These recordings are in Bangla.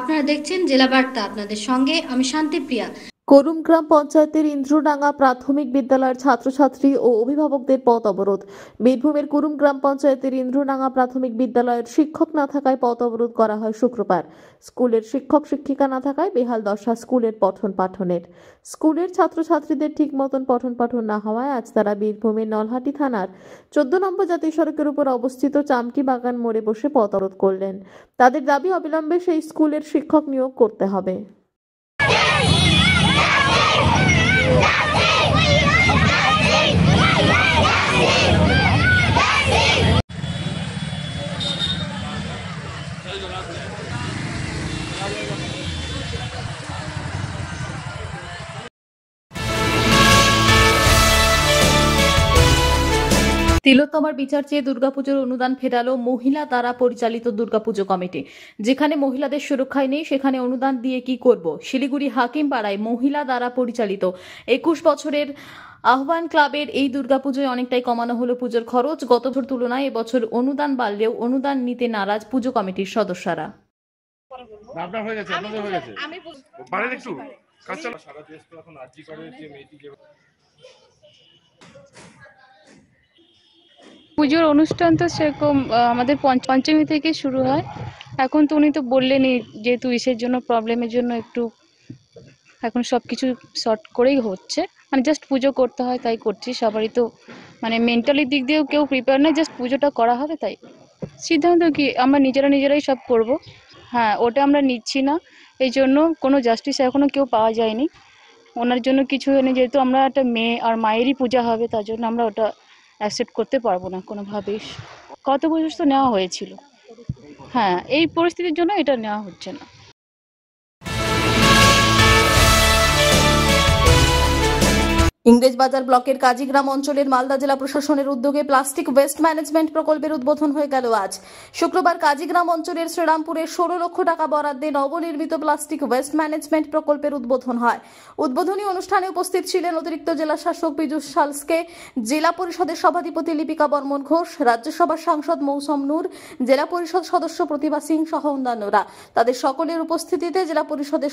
আপনারা দেখছেন জেলা বার্তা, আপনাদের সঙ্গে আমি শান্তিপ্রিয়া। করুম গ্রাম পঞ্চায়েতের ইন্দ্রডাঙ্গা প্রাথমিক বিদ্যালয়ের ছাত্রছাত্রী ও অভিভাবকদের পথ অবরোধ। বীরভূমের করুম গ্রাম পঞ্চায়েতের ইন্দ্রডাঙ্গা প্রাথমিক বিদ্যালয়ের শিক্ষক না থাকায় পথ অবরোধ করা হয় শুক্রবার। স্কুলের শিক্ষক শিক্ষিকা না থাকায় বেহাল দশা স্কুলের পঠন পাঠনের। স্কুলের ছাত্রছাত্রীদের ঠিক মতন পঠন পাঠন না হওয়ায় আজ তারা বীরভূমের নলহাটি থানার 14 নম্বর জাতীয় সড়কের উপর অবস্থিত চামকি বাগান মোড়ে বসে পথ অবরোধ করলেন। তাদের দাবি অবিলম্বে সেই স্কুলের শিক্ষক নিয়োগ করতে হবে। তিলোত্তমার বিচার চেয়ে দুর্গাপুজোর অনুদান ফেরালো মহিলা দ্বারা পরিচালিত দুর্গাপুজো কমিটি। যেখানে মহিলাদের সুরক্ষায় নেই সেখানে অনুদান দিয়ে কি করব। শিলিগুড়ি হাকিমপাড়ায় মহিলা দ্বারা পরিচালিত 21 বছরের আহ্বান ক্লাবের এই দুর্গাপুজোয় অনেকটাই কমানো হলো পুজোর খরচ। গত বছর তুলনায় এবছর অনুদান বাড়লেও অনুদান নিতে নারাজ পুজো কমিটির সদস্যরা। পুজোর অনুষ্ঠান তো সেরকম আমাদের পঞ্চমী থেকে শুরু হয়। এখন তো উনি তো বললেনই, যেহেতু ইসের জন্য প্রবলেমের জন্য একটু এখন সব কিছু শর্ট করেই হচ্ছে, মানে জাস্ট পুজো করতে হয় তাই করছি। সবারই তো মানে মেন্টালি দিক দিয়েও কেউ প্রিপেয়ার নেই, জাস্ট পুজোটা করা হবে তাই সিদ্ধান্ত কি আমরা নিজেরাই সব করব। হ্যাঁ, ওটা আমরা নিচ্ছি না, এই জন্য কোনো জাস্টিস এখনো কেউ পাওয়া যায়নি ওনার জন্য কিছু হয়নি। যেহেতু আমরা একটা মেয়ে আর মায়েরই পূজা হবে, তার জন্য আমরা ওটা অ্যাকসেপ্ট করতে পারবো না কোনোভাবেই। কত বছর তো নেওয়া হয়েছিল, হ্যাঁ এই পরিস্থিতির জন্য এটা নেওয়া হচ্ছে না। ইংরেজবাজার ব্লকের কাজীগ্রাম অঞ্চলের মালদা জেলা প্রশাসনের উদ্যোগে প্লাস্টিক ওয়েস্ট ম্যানেজমেন্ট প্রকল্পের উদ্বোধন হয়ে গেল আজ। শুক্রবার কাজীগ্রাম অঞ্চলের শ্রীরামপুরে 16 লক্ষ টাকা বরাদ্দে নবনির্মিত প্লাস্টিক ওয়েস্ট ম্যানেজমেন্ট প্রকল্পের উদ্বোধন হয়। উদ্বোধনী অনুষ্ঠানে উপস্থিত ছিলেন অতিরিক্ত জেলা শাসক পীযূষ সালসকে, জেলা পরিষদের সভাধিপতি লিপিকা বর্মন ঘোষ, রাজ্যসভার সাংসদ মৌসম নূর, জেলা পরিষদ সদস্য প্রতিভা সিং সহ অন্যান্যরা। তাদের সকলের উপস্থিতিতে জেলা পরিষদের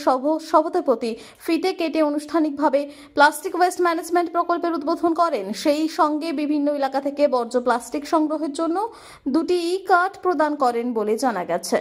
সভাধিপতি ফিতে কেটে আনুষ্ঠানিকভাবে প্লাস্টিক ওয়েস্ট ম্যানেজমেন্ট প্রকল্পের উদ্বোধন করেন। সেই সঙ্গে বিভিন্ন এলাকা থেকে বর্জ্য প্লাস্টিক সংগ্রহের জন্য 2টি ই-কার্ড প্রদান করেন বলে জানা গেছে।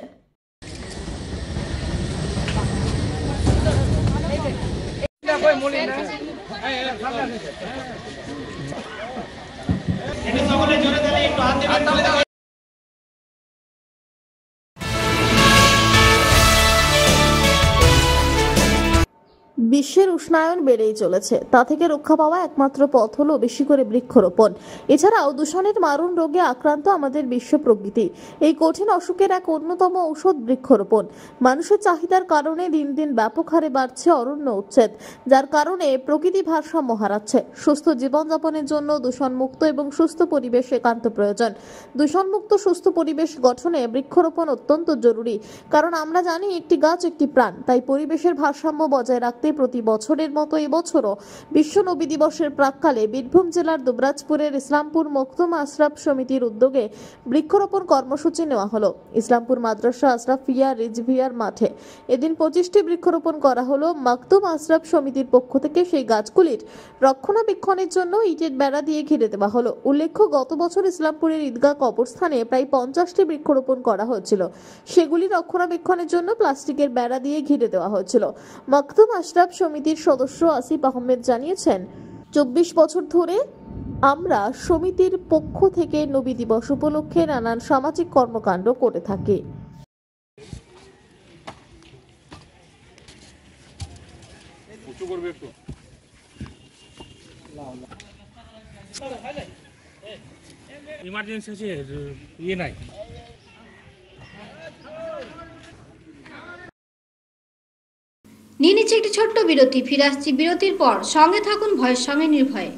বিশ্বের উষ্ণায়ন বেড়েই চলেছে, তা থেকে রক্ষা পাওয়া একমাত্র পথ হলো বেশি করে বৃক্ষরোপণ। এছাড়াও দূষণের মারণ রোগে আক্রান্ত আমাদের বিশ্ব প্রকৃতি। এই কঠিন অসুখের এক অন্যতম ঔষধ বৃক্ষরোপণ। মানুষের চাহিদার কারণে দিন দিন ব্যাপক হারে বাড়ছে অরণ্য উচ্ছেদ, যার কারণে প্রকৃতি ভারসাম্য হারাচ্ছে। সুস্থ জীবনযাপনের জন্য দূষণমুক্ত এবং সুস্থ পরিবেশ একান্ত প্রয়োজন। দূষণমুক্ত সুস্থ পরিবেশ গঠনে বৃক্ষরোপণ অত্যন্ত জরুরি, কারণ আমরা জানি একটি গাছ একটি প্রাণ। তাই পরিবেশের ভারসাম্য বজায় রাখতে প্রতি বছরের মতো এবছরও বিশ্ব নবী দিবসের প্রাক্কালে বীরভূম জেলার দুবরাজপুরের ইসলামপুর মখদুম আশরাফ সমিতির উদ্যোগে বৃক্ষরোপণ কর্মসূচি নেওয়া হলো ইসলামপুর মাদ্রাসা আশরাফিয়া রিজভিয়ার মাঠে। এদিন 25টি বৃক্ষরোপণ করা হলো মখদুম আশরাফ সমিতির পক্ষ থেকে। সেই গাছগুলির রক্ষণাবেক্ষণের জন্য ইটের বেড়া দিয়ে ঘিরে দেওয়া হলো। উল্লেখ্য, গত বছর ইসলামপুরের ঈদগাহ কবরস্থানে প্রায় 50টি বৃক্ষরোপণ করা হয়েছিল। সেগুলি রক্ষণাবেক্ষণের জন্য প্লাস্টিকের বেড়া দিয়ে ঘিরে দেওয়া হয়েছিল। মখদুম আশরাফ সমিতির সদস্য আসিফ আহমেদ জানিয়েছেন, 24 বছর ধরে আমরা সমিতির পক্ষ থেকে নবী দিবস উপলক্ষে নানান সামাজিক কর্মকাণ্ড করে থাকি। ইমার্জেন্সি আছে, ইয়ে নাই। নিয়ে নিচ্ছে একটি ছোট্ট বিরতি, ফিরে আসছি বিরতির পর। সঙ্গে থাকুন ভয়ের সঙ্গে নির্ভয়ে।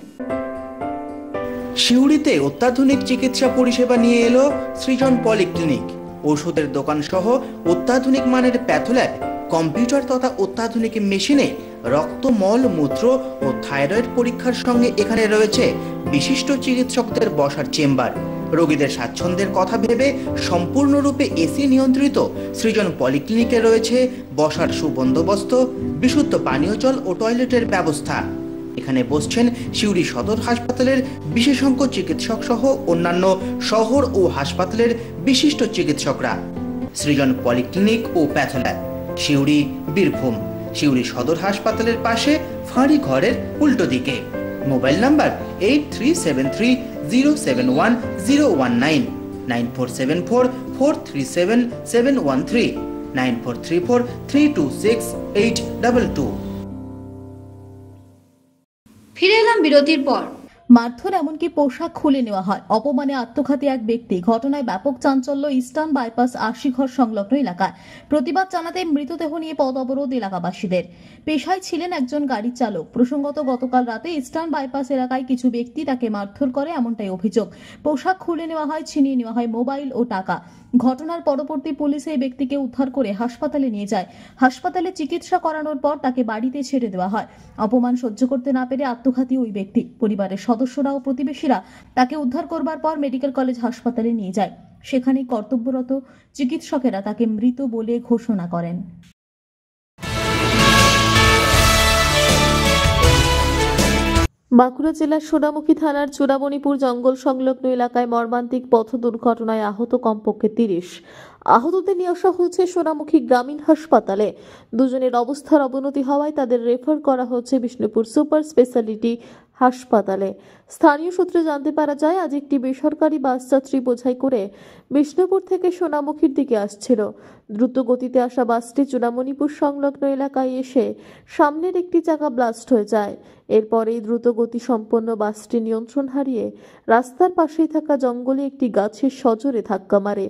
সিউড়িতে অত্যাধুনিক চিকিৎসা পরিষেবা নিয়ে এলো সৃজন পলিক্লিনিক। ওষুধের দোকান সহ অত্যাধুনিক মানের প্যাথোল্যাব, কম্পিউটার তথা অত্যাধুনিক মেশিনে রক্ত, মল, মূত্র ও থাইরয়েড পরীক্ষার সঙ্গে এখানে রয়েছে বিশিষ্ট চিকিৎসকদের বসার চেম্বার। রোগীদের স্বাচ্ছন্দ্যের কথা ভেবে সম্পূর্ণরূপে এসি নিয়ন্ত্রিত সৃজন পলিক্লিনিকে রয়েছে বসার সুবন্দোবস্ত, বিশুদ্ধ পানীয় জল ও টয়লেটের ব্যবস্থা। এখানে বসছেন সিউড়ি সদর হাসপাতালের বিশেষজ্ঞ চিকিৎসক সহ অন্যান্য শহর ও হাসপাতালের বিশিষ্ট চিকিৎসকরা। সৃজন পলিক্লিনিক ও প্যাথোল্যাব, সিউড়ি, বীরভূম। সিউড়ি সদর হাসপাতালের পাশে ফাঁড়ি ঘরের উল্টো দিকে। Mobile number 8373071019, 9474437713, 9434326822। ফিরে এলাম বিরতির পর। মারধর এমনকি পোশাক খুলে নেওয়া হয়, অপমানে আত্মঘাতী এক ব্যক্তি। ঘটনায় ব্যাপক চাঞ্চল্য ইস্টার্ন বাইপাস আশিঘর সংলগ্ন এলাকায়। প্রতিবাদ জানাতে মৃতদেহ নিয়ে পথ অবরোধ এলাকাবাসীদের। পেশায় ছিলেন একজন গাড়ি চালক। প্রসঙ্গত, গতকাল রাতে ইস্টার্ন বাইপাস এলাকায় কিছু ব্যক্তি তাকে মারধর করে, এমনটাই অভিযোগ। পোশাক খুলে নেওয়া হয়, ছিনিয়ে নেওয়া হয় মোবাইল ও টাকা। ঘটনার পরবর্তী পুলিশে এই ব্যক্তিকে উদ্ধার করে হাসপাতালে নিয়ে যায়। হাসপাতালে চিকিৎসা করানোর পর তাকে বাড়িতে ছেড়ে দেওয়া হয়। অপমান সহ্য করতে না পেরে আত্মঘাতী ওই ব্যক্তি। পরিবারের সদস্যরা ও প্রতিবেশীরা তাকে উদ্ধার করবার পর মেডিকেল কলেজ হাসপাতালে নিয়ে যায়। সেখানেই কর্তব্যরত চিকিৎসকেরা তাকে মৃত বলে ঘোষণা করেন। বাঁকুড়া জেলার সোনামুখী থানার চূড়ামণিপুর জঙ্গল সংলগ্ন এলাকায় মর্মান্তিক পথ দুর্ঘটনায় আহত কমপক্ষে 30। আহতদের নিয়ে আসা হয়েছে সোনামুখী গ্রামীণ হাসপাতালে। দুজনের অবস্থার অবনতি হওয়ায় তাদের রেফার করা হচ্ছে বিষ্ণুপুর সুপার স্পেশালিটি হাসপাতালে। স্থানীয় সূত্রে জানতে পারা যায়, আজ একটি বেসরকারি বাস যাত্রী বোঝাই করে বিষ্ণুপুর থেকে সোনামুখীর দিকে আসছিল। দ্রুত গতিতে আসা বাসটি চূড়ামণিপুর সংলগ্ন এলাকায় এসে সামনের একটি চাকা ব্লাস্ট হয়ে যায়। এরপরেই দ্রুত গতি সম্পন্ন বাসটি নিয়ন্ত্রণ হারিয়ে রাস্তার পাশেই থাকা জঙ্গলে একটি গাছের সজোরে ধাক্কা মারে।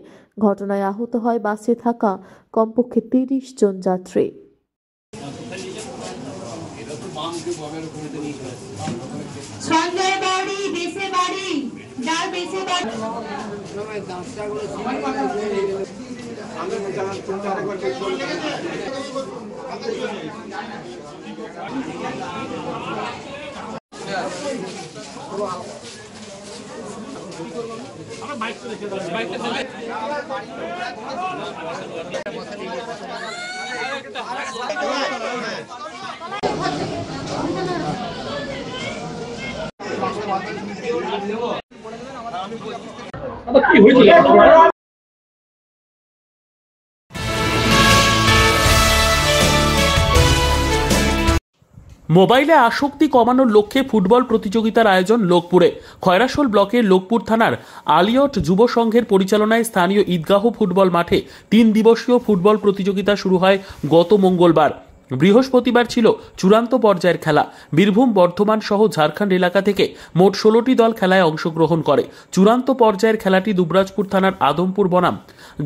ঘটনায় আহত হয় বাসে থাকা কমপক্ষে 30 জন যাত্রী। সঞ্জয় বাড়ি, বেসে বাড়ি, যার বেসে বাড়ি। মোবাইলে আসক্তি কমানোর লক্ষ্যে ফুটবল প্রতিযোগিতার আয়োজন লোকপুরে। খয়রাশোল ব্লকের লোকপুর থানার আলিয়ট যুব সংঘের পরিচালনায় স্থানীয় ঈদগাহ ফুটবল মাঠে 3 দিবসীয় ফুটবল প্রতিযোগিতা শুরু হয় গত মঙ্গলবার। বৃহস্পতিবার ছিল চূড়ান্ত পর্যায়ের খেলা। বীরভূম, বর্ধমান সহ ঝাড়খণ্ড এলাকা থেকে মোট 16টি দল খেলায় অংশগ্রহণ করে। চূড়ান্ত পর্যায়ের খেলাটি দুবরাজপুর থানার আদমপুর বনাম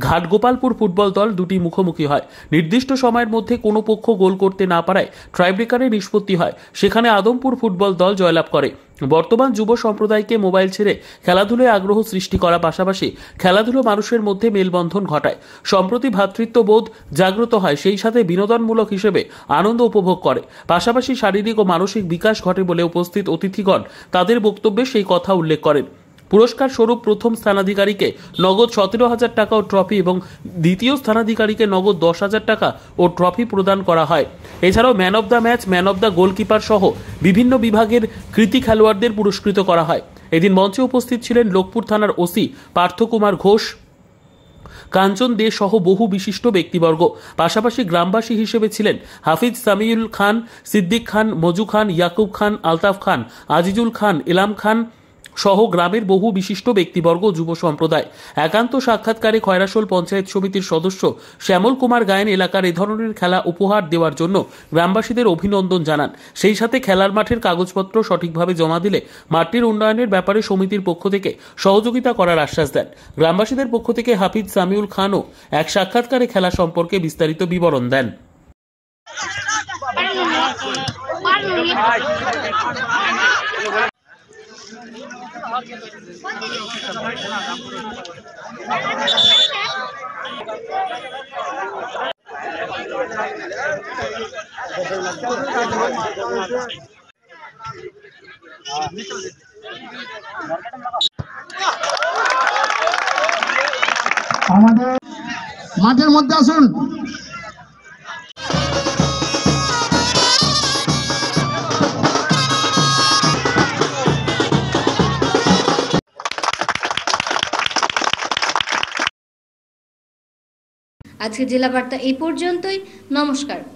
ঘাটগোপালপুর ফুটবল দল দুটি মুখোমুখি হয়। নির্দিষ্ট সময়ের মধ্যে কোনো পক্ষ গোল করতে না পারায় ট্রাইব্রেকারে নিষ্পত্তি হয়। সেখানে আদমপুর ফুটবল দল জয়লাভ করে। বর্তমান যুব সম্প্রদায়কে মোবাইল ছেড়ে খেলাধুলায় আগ্রহ সৃষ্টি করা পাশাপাশি খেলাধুলো মানুষের মধ্যে মেলবন্ধন ঘটায়। সম্প্রতি ভ্রাতৃত্ববোধ জাগ্রত হয়, সেই সাথে বিনোদনমূলক হিসেবে আনন্দ উপভোগ করে। পাশাপাশি শারীরিক ও মানসিক বিকাশ ঘটে বলে উপস্থিত অতিথিগণ তাদের বক্তব্যে সেই কথা উল্লেখ করেন। পুরস্কার স্বরূপ প্রথম স্থানাধিকারীকে নগদ 17,000 টাকা ও ট্রফি এবং দ্বিতীয় স্থানাধিকারীকে নগদ 10,000 টাকা ও ট্রফি প্রদান করা হয়। এছাড়াও man of the match, man of the goalkeeper সহ বিভিন্ন বিভাগের কৃতী খেলোয়াড়দের পুরস্কৃত করা হয়। এদিন মঞ্চে উপস্থিত ছিলেন লোকপুর থানার ওসি পার্থকুমার ঘোষ, কাঞ্চন দে সহ বহু বিশিষ্ট ব্যক্তিবর্গ। পাশাপাশি গ্রামবাসী হিসেবে ছিলেন হাফিজ সামিউল খান, সিদ্দিক খান, মজু খান, ইয়াকুব খান, আলতাফ খান, আজিজুল খান, এলাম খান সহ গ্রামের বহু বিশিষ্ট ব্যক্তিবর্গ, যুব সম্প্রদায়। একান্ত সাক্ষাৎকারে খয়রাশোল পঞ্চায়েত সমিতির সদস্য শ্যামল কুমার গায়েন এলাকার এ ধরনের খেলা উপহার দেওয়ার জন্য গ্রামবাসীদের অভিনন্দন জানান। সেই সাথে খেলার মাঠের কাগজপত্র সঠিকভাবে জমা দিলে মাঠটির উন্নয়নের ব্যাপারে সমিতির পক্ষ থেকে সহযোগিতা করার আশ্বাস দেন। গ্রামবাসীদের পক্ষ থেকে হাফিজ সামিউল খানও এক সাক্ষাৎকারে খেলা সম্পর্কে বিস্তারিত বিবরণ দেন। আমাদের মাঠের মধ্যে আসুন। আজকে জেলা বার্তা এই পর্যন্তই। নমস্কার।